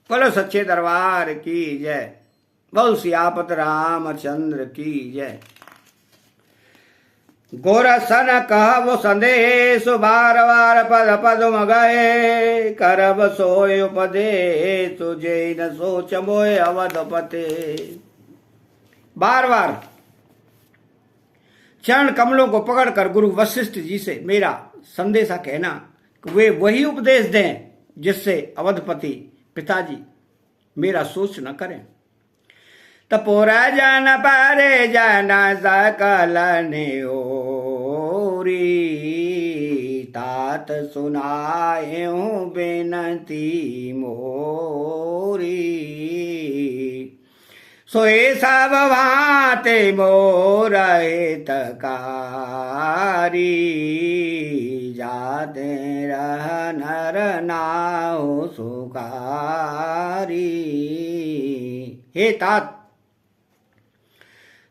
बोलो सच्चे दरबार की जय। बोल सियापत रामचंद्र की जय। गोरसन कहब संदेश बार बार पद पद मगए करब सोय उपदेश तुझे न सोच मोय अवधपते। बार बार चरण कमलों को पकड़कर गुरु वशिष्ठ जी से मेरा संदेशा कहना कि वे वही उपदेश दें जिससे अवधपति पिताजी मेरा सोच न करें। तपोरा जन पारे जन सकल नेओरी तात सुनाएं बेनती मोरी। सोए सब भाते मोर हितकारी जाते रह नर नाउ सुखारी। हे तात,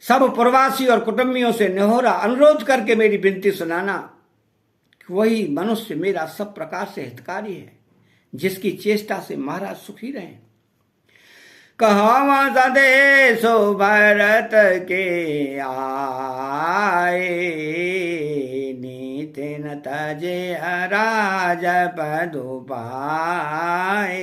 सब प्रवासी और कुटुंबियों से निहोरा अनुरोध करके मेरी विनती सुनाना कि वही मनुष्य मेरा सब प्रकार से हितकारी है जिसकी चेष्टा से महाराज सुखी रहे। कहवा सदेशो भरत के आए नितिन तजे राज पदु पाए।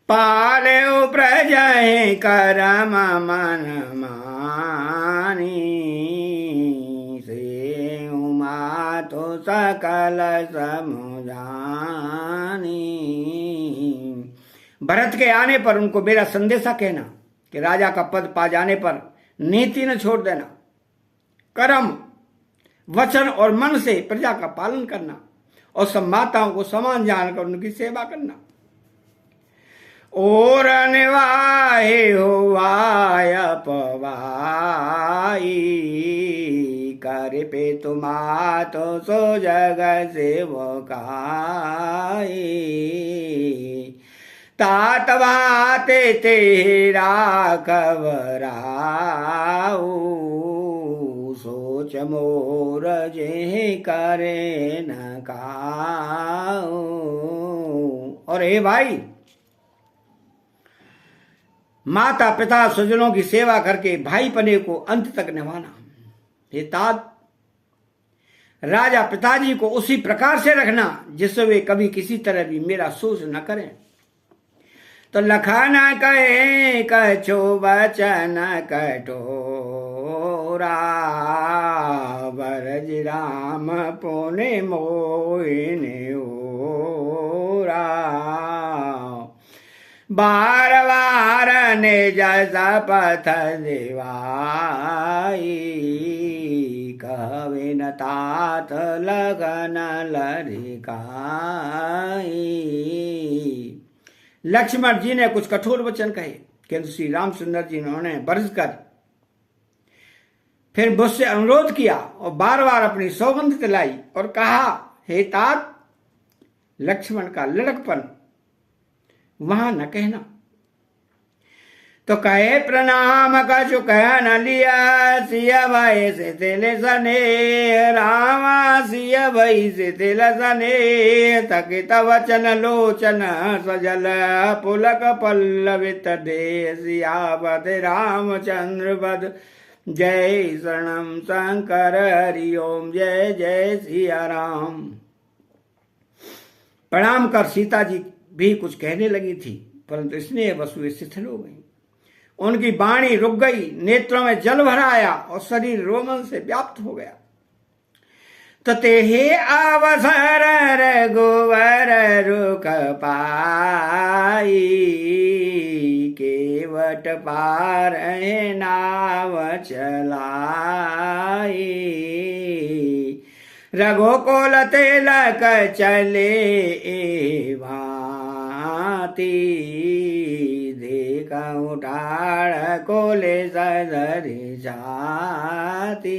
पाले प्रजय करम मन मानी से उमा तो सकल समुझानी। भरत के आने पर उनको मेरा संदेशा कहना कि राजा का पद पा जाने पर नीति न छोड़ देना, कर्म वचन और मन से प्रजा का पालन करना और सब माताओं को समान जानकर उनकी सेवा करना। और निवाहे होवाय पवाई कर पे तुमा तो सो जग सेवकाई। तात बाते तेरा खबराऊ सोच मोर जे करे न काऊ। और हे भाई, माता पिता स्वजनों की सेवा करके भाई पने को अंत तक निभाना। हे तात, राजा पिताजी को उसी प्रकार से रखना जिससे वे कभी किसी तरह भी मेरा सोच न करें। तो लखना कहे कछो वचन कठोरा बरज राम पुण्य मोहिनी ओरा। बार बार ने जैसा पथ दिवाई कहवे न तात लगन लरिकाई। लक्ष्मण जी ने कुछ कठोर वचन कहे किंतु श्री रामचंद्र जी ने उन्हें बरस कर फिर मुझसे अनुरोध किया और बार बार अपनी सौगंध दिलाई और कहा, हे तात, लक्ष्मण का लड़कपन वहां न कहना। तो कहे प्रणाम कछु कह न लिया सिया भाई से तिल सने रामा सिया भाई से तिल सने तकित वचन लोचन सजल पुलक पल्लवित दे सियावत रामचंद्र पद जय शरणम शंकर हरि ओम जय जय सिया राम। प्रणाम कर सीता जी भी कुछ कहने लगी थी परंतु स्नेह वसु शिथिल हो गई। उनकी वाणी रुक गई, नेत्रों में जल भर आया और शरीर रोमन से व्याप्त हो गया। तते हे अवसर रघुवर रुक पाई केवट पार नाव चलाई। रघुकुल तिलक चले भांति देखा उठाड़ कोले सदरी जाती।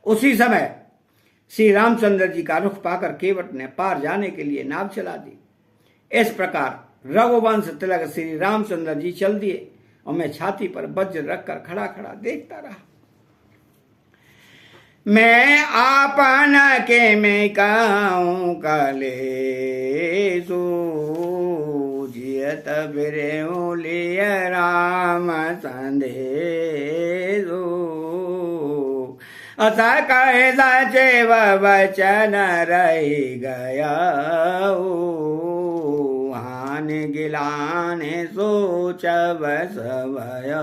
उसी समय श्री रामचंद्र जी का रुख पाकर केवट ने पार जाने के लिए नाव चला दी। इस प्रकार रघुवंश तिलक श्री रामचंद्र जी चल दिए और मैं छाती पर वज्र रखकर खड़ा खड़ा देखता रहा। मैं आपन के मैं कहूँ कलेसु जियत बिरे लिय राम संदेशु अस कहे सचे वचन रही गया हान गिलान सोच बस भया।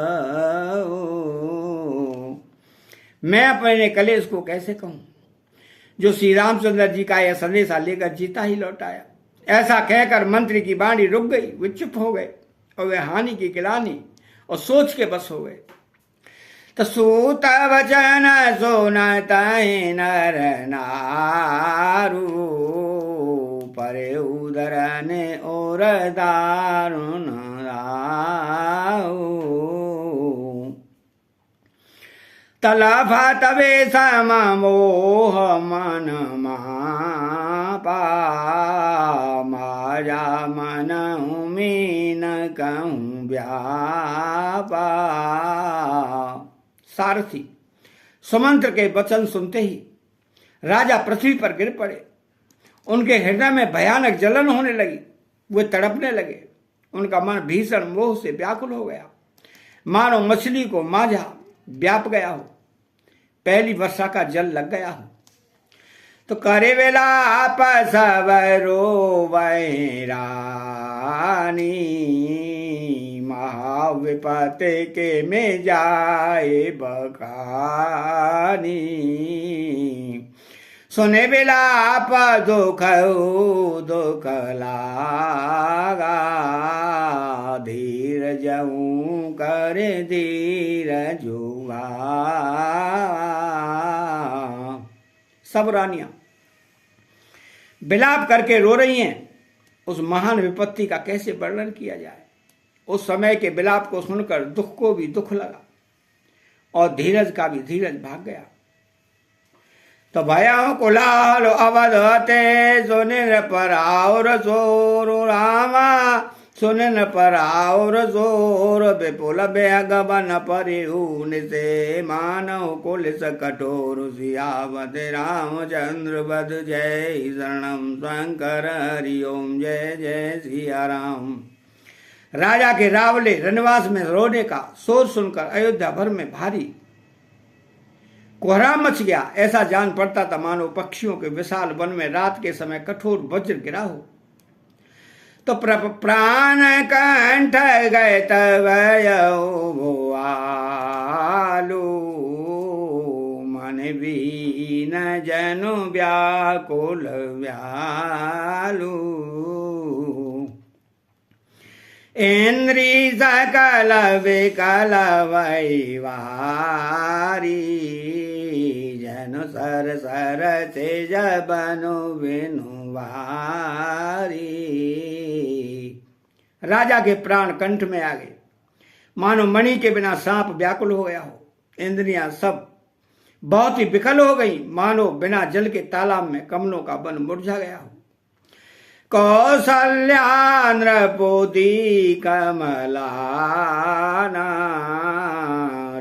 मैं अपने कलेश को कैसे कहूं जो श्री रामचंद्र जी का यह संदेशा लेकर जीता ही लौट आया। ऐसा कहकर मंत्री की बाणी रुक गई, वे चुप हो गए और वे हानि की गिलानी और सोच के बस हो गए। तो सूत वचन सोनत नर नारू परे उदरन और दारुण तलफा तवे सम मोह मन मापा माया मन मीन कहूँ व्यापा। सारथी सुमंत्र के वचन सुनते ही राजा पृथ्वी पर गिर पड़े। उनके हृदय में भयानक जलन होने लगी, वे तड़पने लगे। उनका मन भीषण मोह से व्याकुल हो गया, मानो मछली को माझा व्याप गया हो, पहली वर्षा का जल लग गया हो। तो करे वेला आप सब रोवैरानी महाविपत्ति के में जाए बखानी। सुने बेला आप दुख दुख लागा धीर जाऊं कर धीर जुआ। सब रानियां विलाप करके रो रही हैं। उस महान विपत्ति का कैसे वर्णन किया जाए। उस समय के विलाप को सुनकर दुख को भी दुख लगा और धीरज का भी धीरज भाग गया। तो भया कुलाल अवधते सुनिन पर और जोर रामा सुनिन पर और जोर विपुल बेगवन परिहून से मानव कुलिस कठोर सियावत रामचंद्र बद जय शरणम शंकर हरि ओम जय जय सिया राम। राजा के रावले रनवास में रोने का शोर सुनकर अयोध्या भर में भारी कोहराम मच गया। ऐसा जान पड़ता था मानो पक्षियों के विशाल वन में रात के समय कठोर वज्र गिरा हो। तो प्राण कंठ गए तब आलू मन बीन जनु व्याकुल व्यालू। इंद्री सकल विकल वैवारी जनु सर सर तेज बनु बिनुवारी। राजा के प्राण कंठ में आ गए, मानो मणि के बिना सांप व्याकुल हो गया हो। इंद्रियां सब बहुत ही विकल हो गई, मानो बिना जल के तालाब में कमलों का वन मुरझा गया हो। कौसल्या नृपोदी कमलाना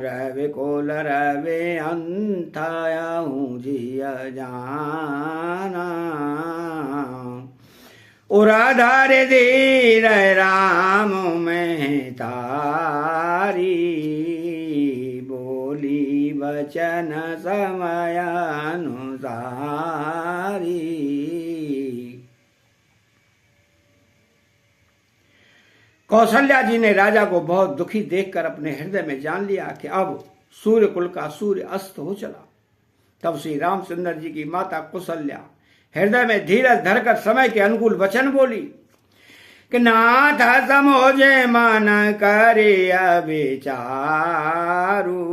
रवि कोल रवि अंतयाऊं जिया जाना। उराधार धीर राम में तारी बोली वचन समय अनुसारी। कौशल्या जी ने राजा को बहुत दुखी देखकर अपने हृदय में जान लिया कि अब सूर्य कुल का सूर्य अस्त हो चला। तब श्री रामचंद्र जी की माता कौशल्या हृदय में धीरज धरकर समय के अनुकूल वचन बोली कि नाथ समोजे मन करे विचारू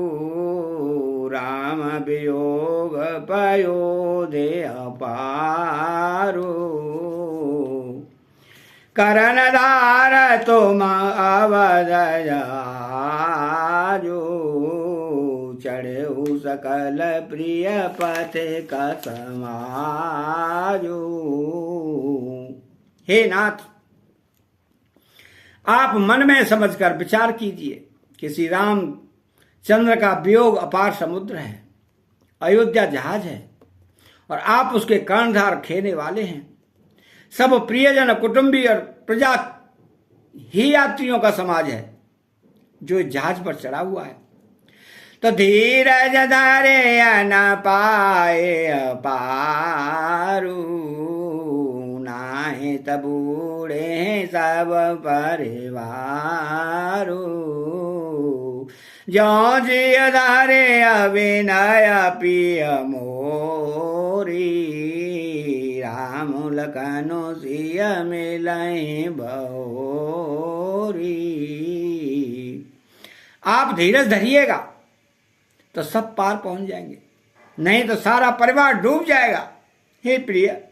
राम वियोग पयो दे अपारू। करण धार तुम अवदयाजो चढ़े सकल प्रिय पथे का समाजो। हे नाथ, आप मन में समझकर विचार कीजिए कि श्री राम चंद्र का वियोग अपार समुद्र है अयोध्या जहाज है और आप उसके कर्णधार खेने वाले हैं। सब प्रियजन, कुटुंबी और प्रजा ही यात्रियों का समाज है जो इस जहाज पर चढ़ा हुआ है। तो धीरज धरे न पाए पारू, नाहे त बूढ़े सब परिवारू। जो जिय धरे अविनय पिय मोरी, राम लखन सिय मिलहि बहोरी। आप धीरज धरिएगा तो सब पार पहुंच जाएंगे, नहीं तो सारा परिवार डूब जाएगा। हे प्रिय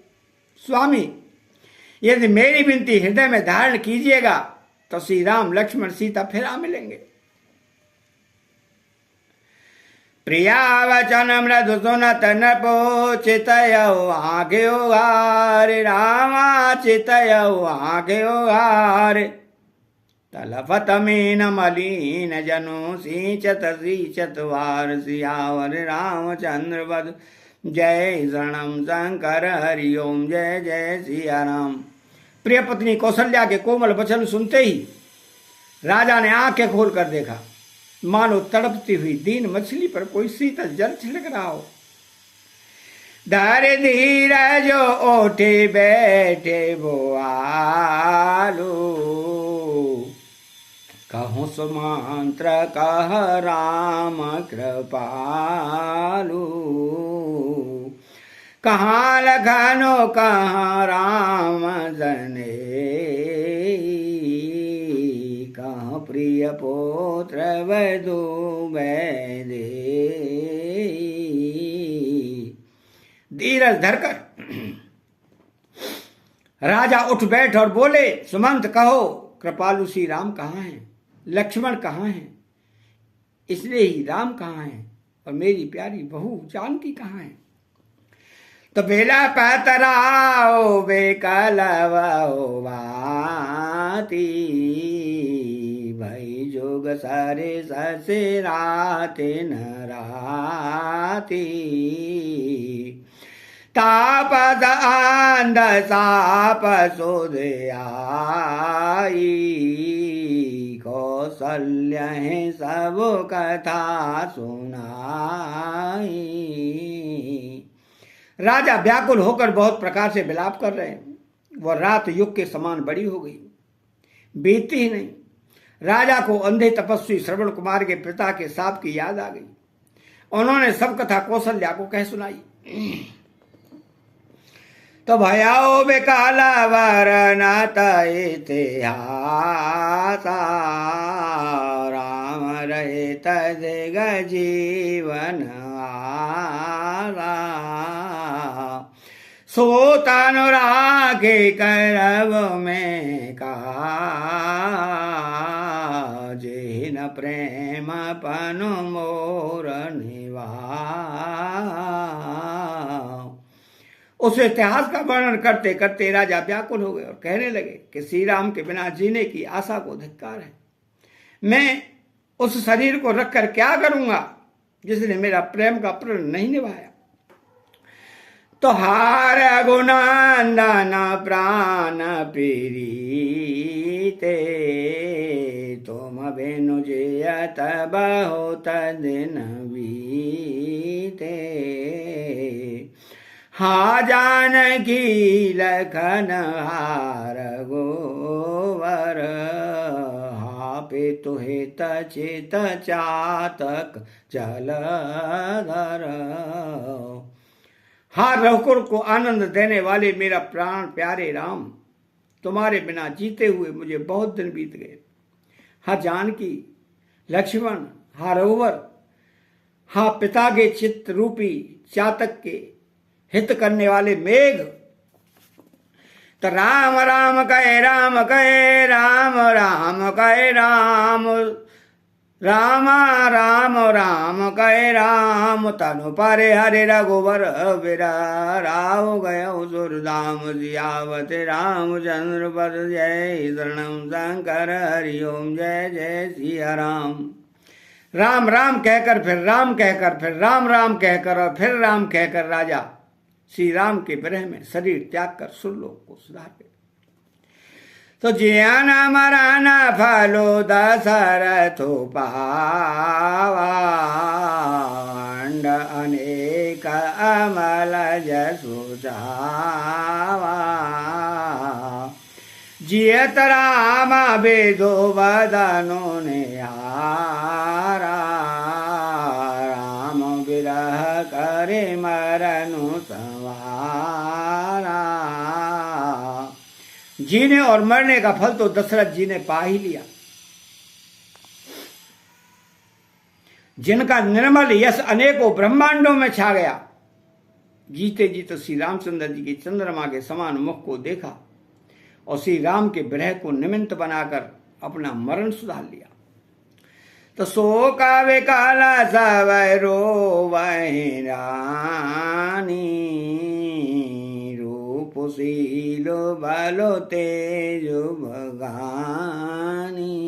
स्वामी, यदि मेरी विनती हृदय में धारण कीजिएगा तो श्री राम लक्ष्मण सीता फिर आ मिलेंगे। प्रिया वचन मृदु सुनत नपो, चितयो आज्ञो हार, रामा चितयो आज्ञो हार। तलफत मीन मलिन जनु, सींचत वार, सियावर रामचंद्र वद। जय शरणम शंकर हरि ओम, जय जय सिया राम। प्रिय पत्नी कौशल्या के कोमल वचन सुनते ही राजा ने आंखें खोल कर देखा, मानो तड़पती हुई दीन मछली पर कोई शीतल जल छिड़क रहा हो। धर धीरज ओठे बैठे वो आलू, कहूँ सुमंत्र कह राम कृपालु। कहाँ लखनो कहाँ राम जने, कहाँ प्रिय पुत्र वधू वैदे। धीरज धरकर राजा उठ बैठ और बोले, सुमंत कहो, कृपालु श्री राम कहाँ हैं, लक्ष्मण कहाँ हैं, इसलिए ही राम कहाँ हैं, और मेरी प्यारी बहू जानकी कहाँ है। तो बेला पतराओ बेकलवाओ बाती, भई जोग सारे ससे राते न राती। तापद आंध साप सुध आई, कौशल्य है सब कथा सुनाई। राजा व्याकुल होकर बहुत प्रकार से विलाप कर रहे हैं। वह रात युग के समान बड़ी हो गई, बीतती ही नहीं। राजा को अंधे तपस्वी श्रवण कुमार के पिता के साप की याद आ गई। उन्होंने सब कथा कौशल्या को कह सुनाई। तो भयाओ बेकाला वरनात इतिहास, राम रहे तजग जीवन आला। सोतानुरागे करब में कहा, जिन प्रेम पन मोर निवा। उस इतिहास का वर्णन करते करते राजा व्याकुल हो गए और कहने लगे कि श्री राम के बिना जीने की आशा को धिक्कार है। मैं उस शरीर को रखकर क्या करूंगा जिसने मेरा प्रेम का प्रण नहीं निभाया। तो हार गुनंदन प्राण प्रीते, तुम बिनु जियत बहुत दिन बीते। हा जानकी लखन हार गोवर, हा पितु हित चित चातक जलधर। हा रघुकुल को आनंद देने वाले मेरा प्राण प्यारे राम, तुम्हारे बिना जीते हुए मुझे बहुत दिन बीत गए। हा जानकी लक्ष्मण, हा रघुवर, हा पिता के चित्त रूपी चातक के हित करने वाले मेघ। तो राम राम कहे राम कहे राम, राम कहे राम, राम राम राम कहे राम। तनु परे हरे रघुवर विराराव गयो सुरधाम, जियावत रामचंद्र पद। जय शरणम शंकर हरि ओम, जय जय सिया राम। राम राम कहकर फिर राम कहकर फिर राम राम कहकर और फिर राम कहकर राजा श्री राम के विरह में शरीर त्याग कर सुरलोक को सुधार गए। तो जियाना मराना फलो दशरथो पावांड अनेक अमल जसु जावा जियत राम वेदो वदनो निहारा राम विरह करे मरनु संवारा। जीने और मरने का फल तो दशरथ जी ने पा ही लिया। जिनका निर्मल यश अनेकों ब्रह्मांडों में छा गया। जीते जी तो श्री रामचंद्र जी की चंद्रमा के समान मुख को देखा और श्री राम के विरह को निमित्त बनाकर अपना मरण सुधार लिया। तो शोका विकल सब रोवहि रानी रूप शीलो बलो तेजो भगानी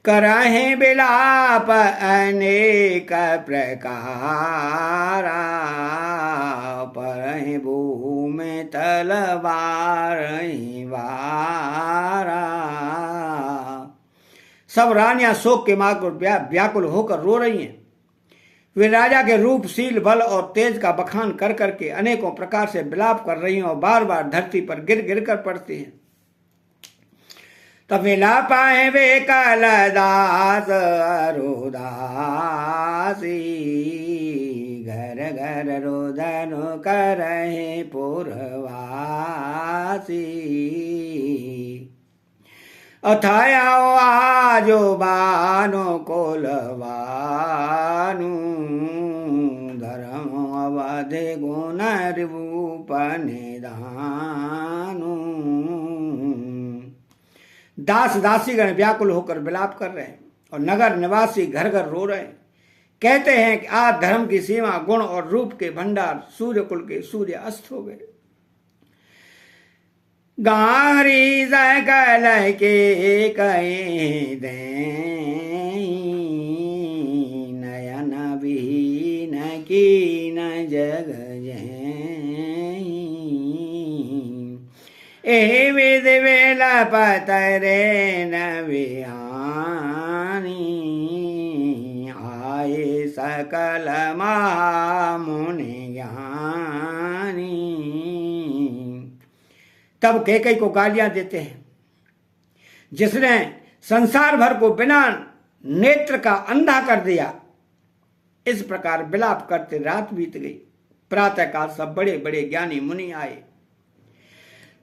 करहे बिलाप अनेक प्रकारा परहि भूमि तलवार वारा। सब रानियां शोक के मार्ग पर व्याकुल होकर रो रही हैं। वे राजा के रूप शील बल और तेज का बखान कर करके अनेकों प्रकार से विलाप कर रही हैं और बार बार धरती पर गिर गिर कर पड़ती हैं। तब विलापाए वे कलदास अरुदासी घर घर रोदन करहे पुरवासी अथायाओ आजो बानो कोलवानु धर्म अवधे गुण रूप निधानु। दास दासीगण व्याकुल होकर विलाप कर रहे हैं और नगर निवासी घर घर रो रहे हैं। कहते हैं कि आज धर्म की सीमा गुण और रूप के भंडार सूर्य कुल के सूर्य अस्त हो गए। गारी सकल के कहीं दे नयन विहीन की न जग ए विद वेला पतरे न विहानी आए सकल महामुनि ज्ञानी। तब कैकेयी को गालियां देते हैं, जिसने संसार भर को बिना नेत्र का अंधा कर दिया। इस प्रकार विलाप करते रात बीत गई। प्रातःकाल सब बड़े बड़े ज्ञानी मुनि आए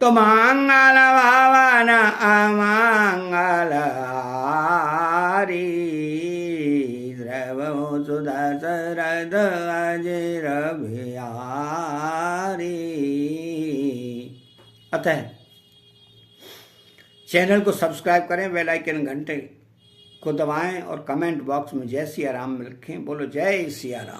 तो मंगल भावन अमंगल हारी द्रवो सुदशरथ अजिर बिहारी। अतः चैनल को सब्सक्राइब करें, बेल आइकन घंटे को दबाएं और कमेंट बॉक्स में जय सिया राम लिखें। बोलो जय सिया राम।